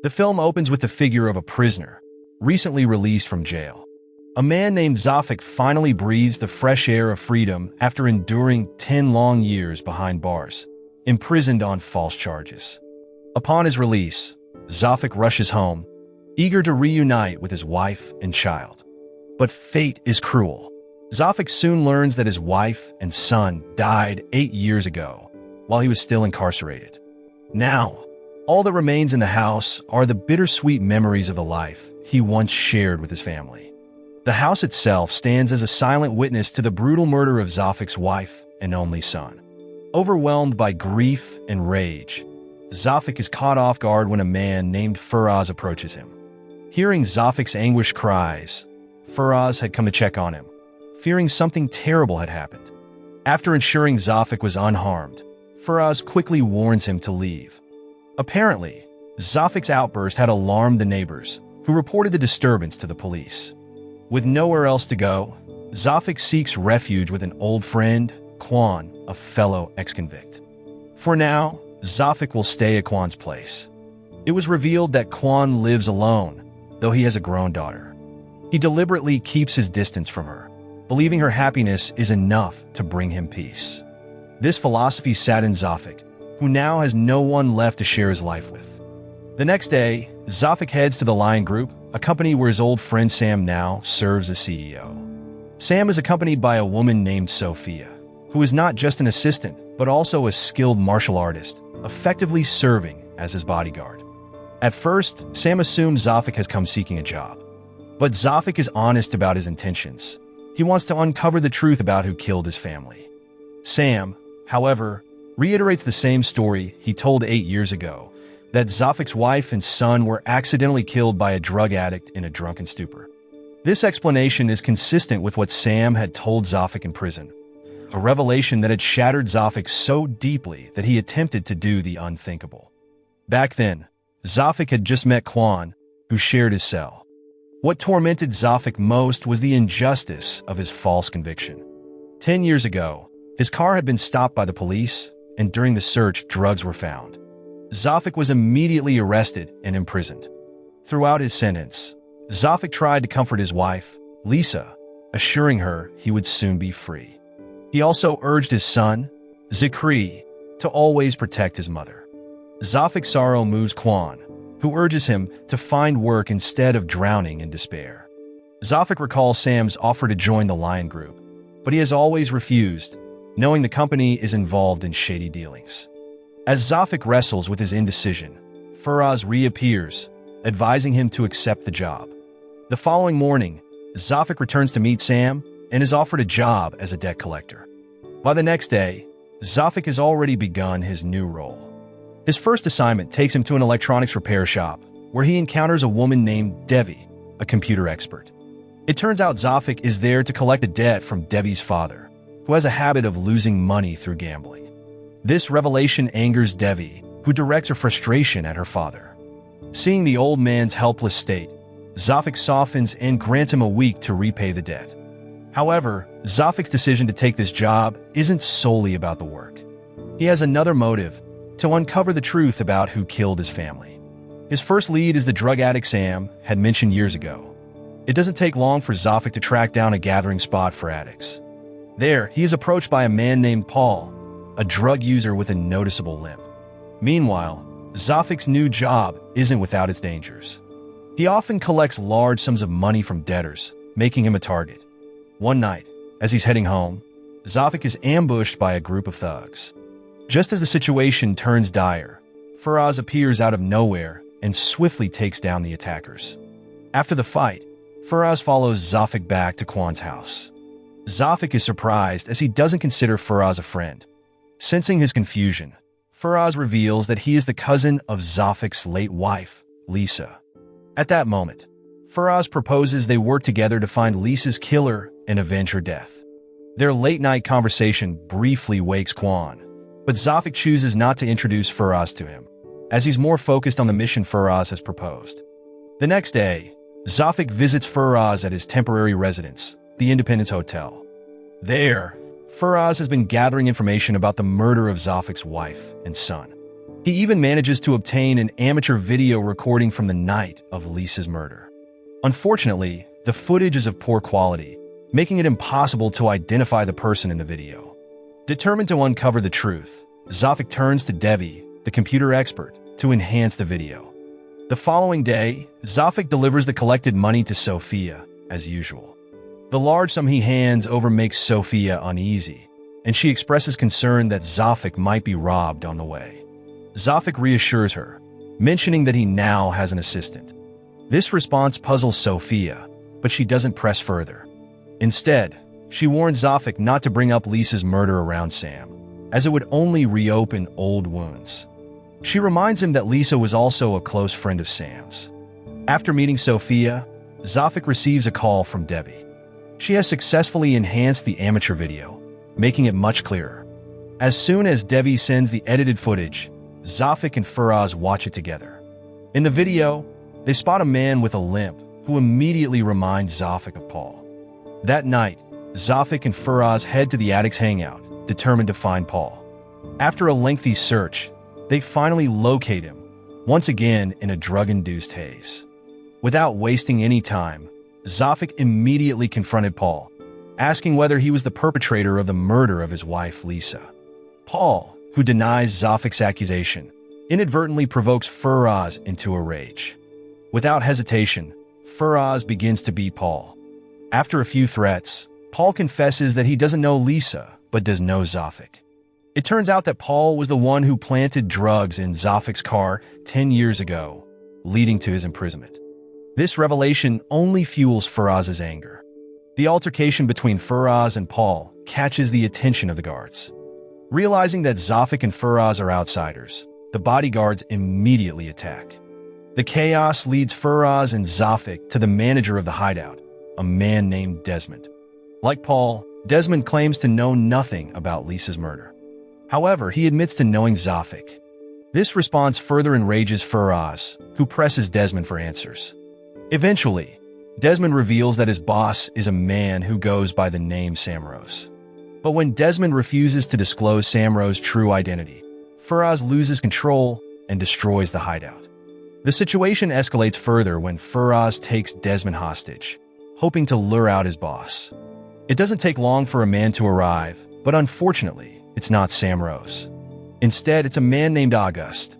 The film opens with the figure of a prisoner, recently released from jail. A man named Zafik finally breathes the fresh air of freedom after enduring 10 long years behind bars, imprisoned on false charges. Upon his release, Zafik rushes home, eager to reunite with his wife and child. But fate is cruel. Zafik soon learns that his wife and son died 8 years ago, while he was still incarcerated. Now, all that remains in the house are the bittersweet memories of a life he once shared with his family. The house itself stands as a silent witness to the brutal murder of Zafik's wife and only son. Overwhelmed by grief and rage, Zafik is caught off guard when a man named Feroz approaches him. Hearing Zafik's anguished cries, Feroz had come to check on him, fearing something terrible had happened. After ensuring Zafik was unharmed, Feroz quickly warns him to leave. Apparently, Zafik's outburst had alarmed the neighbors, who reported the disturbance to the police. With nowhere else to go, Zafik seeks refuge with an old friend, Kwan, a fellow ex-convict. For now, Zafik will stay at Kwan's place. It was revealed that Kwan lives alone, though he has a grown daughter. He deliberately keeps his distance from her, believing her happiness is enough to bring him peace. This philosophy saddens Zafik, who now has no one left to share his life with. The next day, Zafik heads to the Lion Group, a company where his old friend Sam now serves as CEO. Sam is accompanied by a woman named Sophia, who is not just an assistant, but also a skilled martial artist, effectively serving as his bodyguard. At first, Sam assumes Zafik has come seeking a job. But Zafik is honest about his intentions. He wants to uncover the truth about who killed his family. Sam, however, reiterates the same story he told 8 years ago, that Zafik's wife and son were accidentally killed by a drug addict in a drunken stupor. This explanation is consistent with what Sam had told Zafik in prison, a revelation that had shattered Zafik so deeply that he attempted to do the unthinkable. Back then, Zafik had just met Kwan, who shared his cell. What tormented Zafik most was the injustice of his false conviction. 10 years ago, his car had been stopped by the police, and during the search, drugs were found. Zafik was immediately arrested and imprisoned. Throughout his sentence, Zafik tried to comfort his wife, Lisa, assuring her he would soon be free. He also urged his son, Zikri, to always protect his mother. Zafik's sorrow moves Kwan, who urges him to find work instead of drowning in despair. Zafik recalls Sam's offer to join the Lion Group, but he has always refused, knowing the company is involved in shady dealings. As Zafik wrestles with his indecision, Feroz reappears, advising him to accept the job. The following morning, Zafik returns to meet Sam and is offered a job as a debt collector. By the next day, Zafik has already begun his new role. His first assignment takes him to an electronics repair shop, where he encounters a woman named Devi, a computer expert. It turns out Zafik is there to collect a debt from Devi's father, who has a habit of losing money through gambling. This revelation angers Devi, who directs her frustration at her father. Seeing the old man's helpless state, Zafik softens and grants him a week to repay the debt. However, Zafik's decision to take this job isn't solely about the work. He has another motive: to uncover the truth about who killed his family. His first lead is the drug addict Sam had mentioned years ago. It doesn't take long for Zafik to track down a gathering spot for addicts. There, he is approached by a man named Paul, a drug user with a noticeable limp. Meanwhile, Zafik's new job isn't without its dangers. He often collects large sums of money from debtors, making him a target. One night, as he's heading home, Zafik is ambushed by a group of thugs. Just as the situation turns dire, Feroz appears out of nowhere and swiftly takes down the attackers. After the fight, Feroz follows Zafik back to Kwan's house. Zafik is surprised as he doesn't consider Feroz a friend. Sensing his confusion, Feroz reveals that he is the cousin of Zafik's late wife, Lisa. At that moment, Feroz proposes they work together to find Lisa's killer and avenge her death. Their late-night conversation briefly wakes Kwan, but Zafik chooses not to introduce Feroz to him, as he's more focused on the mission Feroz has proposed. The next day, Zafik visits Feroz at his temporary residence, the Independence Hotel. There, Feroz has been gathering information about the murder of Zafik's wife and son. He even manages to obtain an amateur video recording from the night of Lisa's murder. Unfortunately, the footage is of poor quality, making it impossible to identify the person in the video. Determined to uncover the truth, Zafik turns to Devi, the computer expert, to enhance the video. The following day, Zafik delivers the collected money to Sophia, as usual. The large sum he hands over makes Sophia uneasy, and she expresses concern that Zafik might be robbed on the way. Zafik reassures her, mentioning that he now has an assistant. This response puzzles Sophia, but she doesn't press further. Instead, she warns Zafik not to bring up Lisa's murder around Sam, as it would only reopen old wounds. She reminds him that Lisa was also a close friend of Sam's. After meeting Sophia, Zafik receives a call from Devi. She has successfully enhanced the amateur video, making it much clearer. As soon as Devi sends the edited footage, Zafik and Feroz watch it together. In the video, they spot a man with a limp who immediately reminds Zafik of Paul. That night, Zafik and Feroz head to the addicts' hangout, determined to find Paul. After a lengthy search, they finally locate him, once again in a drug-induced haze. Without wasting any time, Zafik immediately confronted Paul, asking whether he was the perpetrator of the murder of his wife, Lisa. Paul, who denies Zafik's accusation, inadvertently provokes Feroz into a rage. Without hesitation, Feroz begins to beat Paul. After a few threats, Paul confesses that he doesn't know Lisa, but does know Zafik. It turns out that Paul was the one who planted drugs in Zafik's car 10 years ago, leading to his imprisonment. This revelation only fuels Feroz's anger. The altercation between Feroz and Paul catches the attention of the guards. Realizing that Zafik and Feroz are outsiders, the bodyguards immediately attack. The chaos leads Feroz and Zafik to the manager of the hideout, a man named Desmond. Like Paul, Desmond claims to know nothing about Lisa's murder. However, he admits to knowing Zafik. This response further enrages Feroz, who presses Desmond for answers. Eventually, Desmond reveals that his boss is a man who goes by the name Samrose. But when Desmond refuses to disclose Samrose's true identity, Feroz loses control and destroys the hideout. The situation escalates further when Feroz takes Desmond hostage, hoping to lure out his boss. It doesn't take long for a man to arrive, but unfortunately, it's not Samrose. Instead, it's a man named August.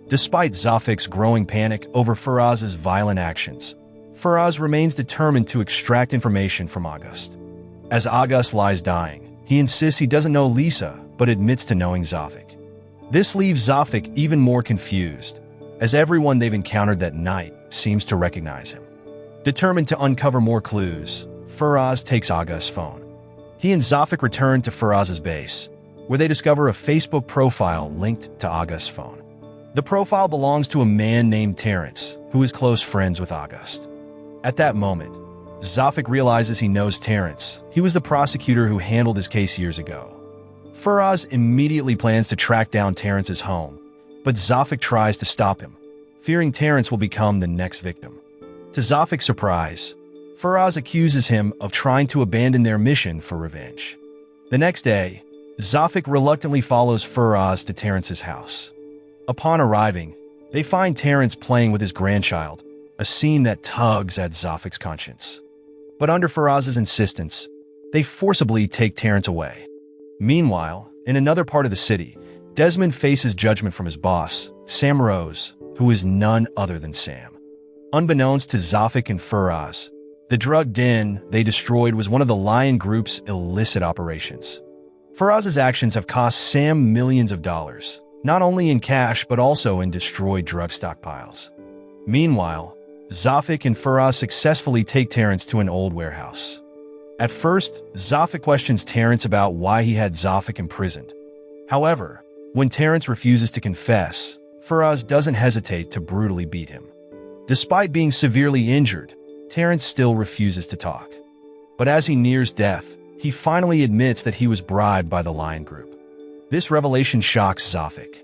Despite Zafik's growing panic over Feroz's violent actions, Feroz remains determined to extract information from August. As August lies dying, he insists he doesn't know Lisa, but admits to knowing Zafik. This leaves Zafik even more confused, as everyone they've encountered that night seems to recognize him. Determined to uncover more clues, Feroz takes August's phone. He and Zafik return to Feroz's base, where they discover a Facebook profile linked to August's phone. The profile belongs to a man named Terrence, who is close friends with August. At that moment, Zafik realizes he knows Terrence. He was the prosecutor who handled his case years ago. Feroz immediately plans to track down Terrence's home, but Zafik tries to stop him, fearing Terrence will become the next victim. To Zafik's surprise, Feroz accuses him of trying to abandon their mission for revenge. The next day, Zafik reluctantly follows Feroz to Terrence's house. Upon arriving, they find Terrence playing with his grandchild, a scene that tugs at Zafik's conscience. But under Feroz's insistence, they forcibly take Terrence away. Meanwhile, in another part of the city, Desmond faces judgment from his boss, Samrose, who is none other than Sam. Unbeknownst to Zafik and Feroz, the drug den they destroyed was one of the Lion Group's illicit operations. Feroz's actions have cost Sam millions of dollars, not only in cash but also in destroyed drug stockpiles. Meanwhile, Zafik and Feroz successfully take Terrence to an old warehouse. At first, Zafik questions Terrence about why he had Zafik imprisoned. However, when Terrence refuses to confess, Feroz doesn't hesitate to brutally beat him. Despite being severely injured, Terrence still refuses to talk. But as he nears death, he finally admits that he was bribed by the Lion Group. This revelation shocks Zafik.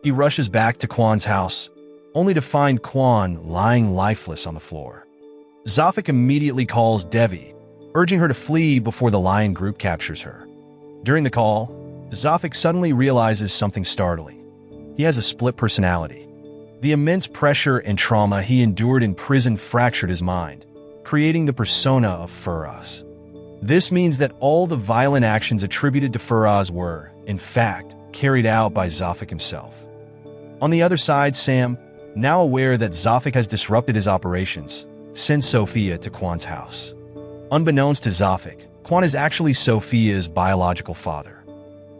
He rushes back to Kwan's house, only to find Kwan lying lifeless on the floor. Zafik immediately calls Devi, urging her to flee before the Lion Group captures her. During the call, Zafik suddenly realizes something startling. he has a split personality. The immense pressure and trauma he endured in prison fractured his mind, creating the persona of Feroz. This means that all the violent actions attributed to Feroz were, in fact, carried out by Zafik himself. On the other side, Sam, now aware that Zafik has disrupted his operations, sends Sophia to Kwan's house. Unbeknownst to Zafik, Kwan is actually Sophia's biological father.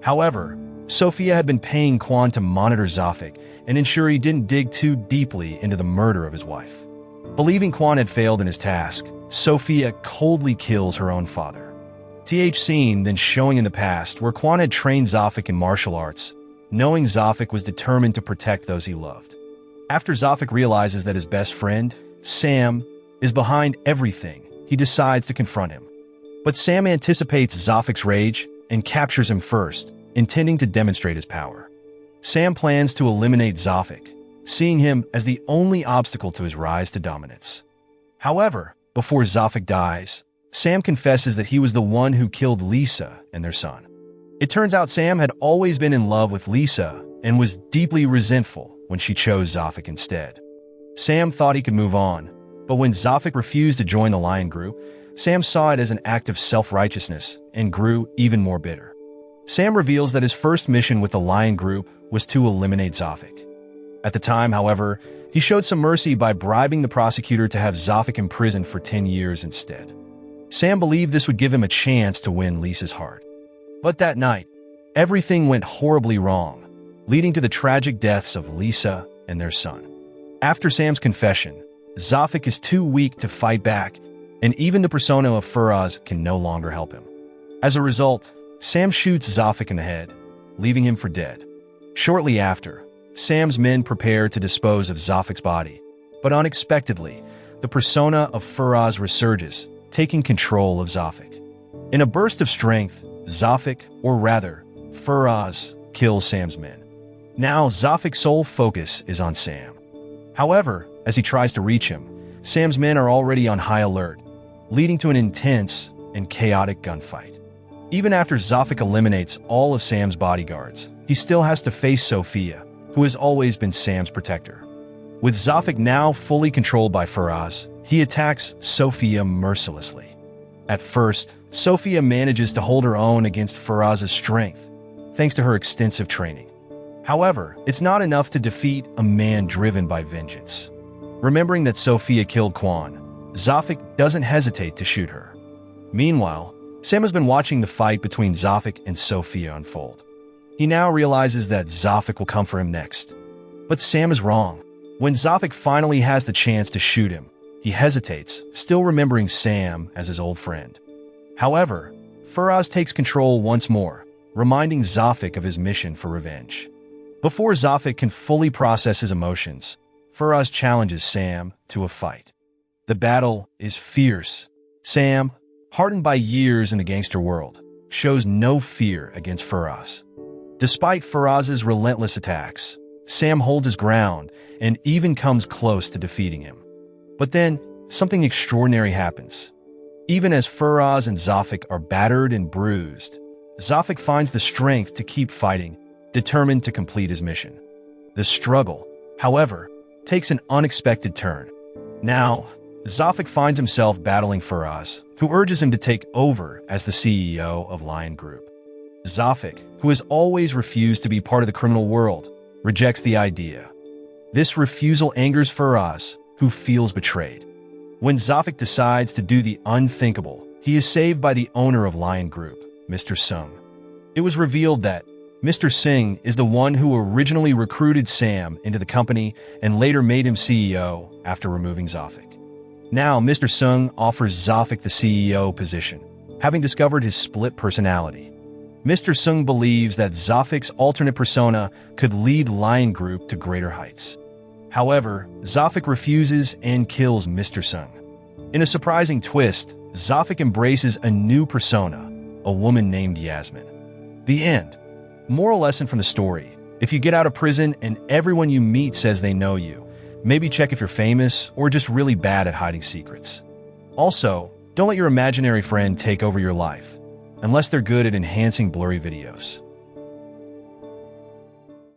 However, Sophia had been paying Kwan to monitor Zafik and ensure he didn't dig too deeply into the murder of his wife. Believing Kwan had failed in his task, Sophia coldly kills her own father. Scene then showing in the past where Kwan had trained Zafik in martial arts, knowing Zafik was determined to protect those he loved. After Zafik realizes that his best friend, Sam, is behind everything, he decides to confront him. But Sam anticipates Zafik's rage and captures him first, intending to demonstrate his power. Sam plans to eliminate Zafik, seeing him as the only obstacle to his rise to dominance. However, before Zafik dies, Sam confesses that he was the one who killed Lisa and their son. It turns out Sam had always been in love with Lisa and was deeply resentful when she chose Zafik instead. Sam thought he could move on, but when Zafik refused to join the Lion Group, Sam saw it as an act of self-righteousness and grew even more bitter. Sam reveals that his first mission with the Lion Group was to eliminate Zafik. At the time, however, he showed some mercy by bribing the prosecutor to have Zafik imprisoned for 10 years instead. Sam believed this would give him a chance to win Lisa's heart. But that night, everything went horribly wrong, leading to the tragic deaths of Lisa and their son. After Sam's confession, Zafik is too weak to fight back, and even the persona of Feroz can no longer help him. As a result, Sam shoots Zafik in the head, leaving him for dead. Shortly after, Sam's men prepare to dispose of Zafik's body, but unexpectedly, the persona of Feroz resurges, taking control of Zafik. In a burst of strength, Zafik, or rather, Feroz, kills Sam's men. Now, Zafik's sole focus is on Sam. However, as he tries to reach him, Sam's men are already on high alert, leading to an intense and chaotic gunfight. Even after Zafik eliminates all of Sam's bodyguards, he still has to face Sophia, who has always been Sam's protector. With Zafik now fully controlled by Feroz, he attacks Sophia mercilessly. At first, Sophia manages to hold her own against Feroz's strength, thanks to her extensive training. However, it's not enough to defeat a man driven by vengeance. Remembering that Sophia killed Kwan, Zafik doesn't hesitate to shoot her. Meanwhile, Sam has been watching the fight between Zafik and Sophia unfold. He now realizes that Zafik will come for him next. But Sam is wrong. When Zafik finally has the chance to shoot him, he hesitates, still remembering Sam as his old friend. However, Feroz takes control once more, reminding Zafik of his mission for revenge. Before Zafik can fully process his emotions, Feroz challenges Sam to a fight. The battle is fierce. Sam, hardened by years in the gangster world, shows no fear against Feroz. Despite Feroz's relentless attacks, Sam holds his ground and even comes close to defeating him. But then, something extraordinary happens. Even as Feroz and Zafik are battered and bruised, Zafik finds the strength to keep fighting, determined to complete his mission. The struggle, however, takes an unexpected turn. Now, Zafik finds himself battling Feroz, who urges him to take over as the CEO of Lion Group. Zafik, who has always refused to be part of the criminal world, rejects the idea. This refusal angers Feroz, who feels betrayed. When Zafik decides to do the unthinkable, he is saved by the owner of Lion Group, Mr. Sung. It was revealed that Mr. Singh is the one who originally recruited Sam into the company and later made him CEO after removing Zafik. Now, Mr. Sung offers Zafik the CEO position, having discovered his split personality. Mr. Sung believes that Zafik's alternate persona could lead Lion Group to greater heights. However, Zafik refuses and kills Mr. Sung. In a surprising twist, Zafik embraces a new persona, a woman named Yasmin. The end. Moral lesson from the story: if you get out of prison and everyone you meet says they know you, maybe check if you're famous or just really bad at hiding secrets. Also, don't let your imaginary friend take over your life, unless they're good at enhancing blurry videos.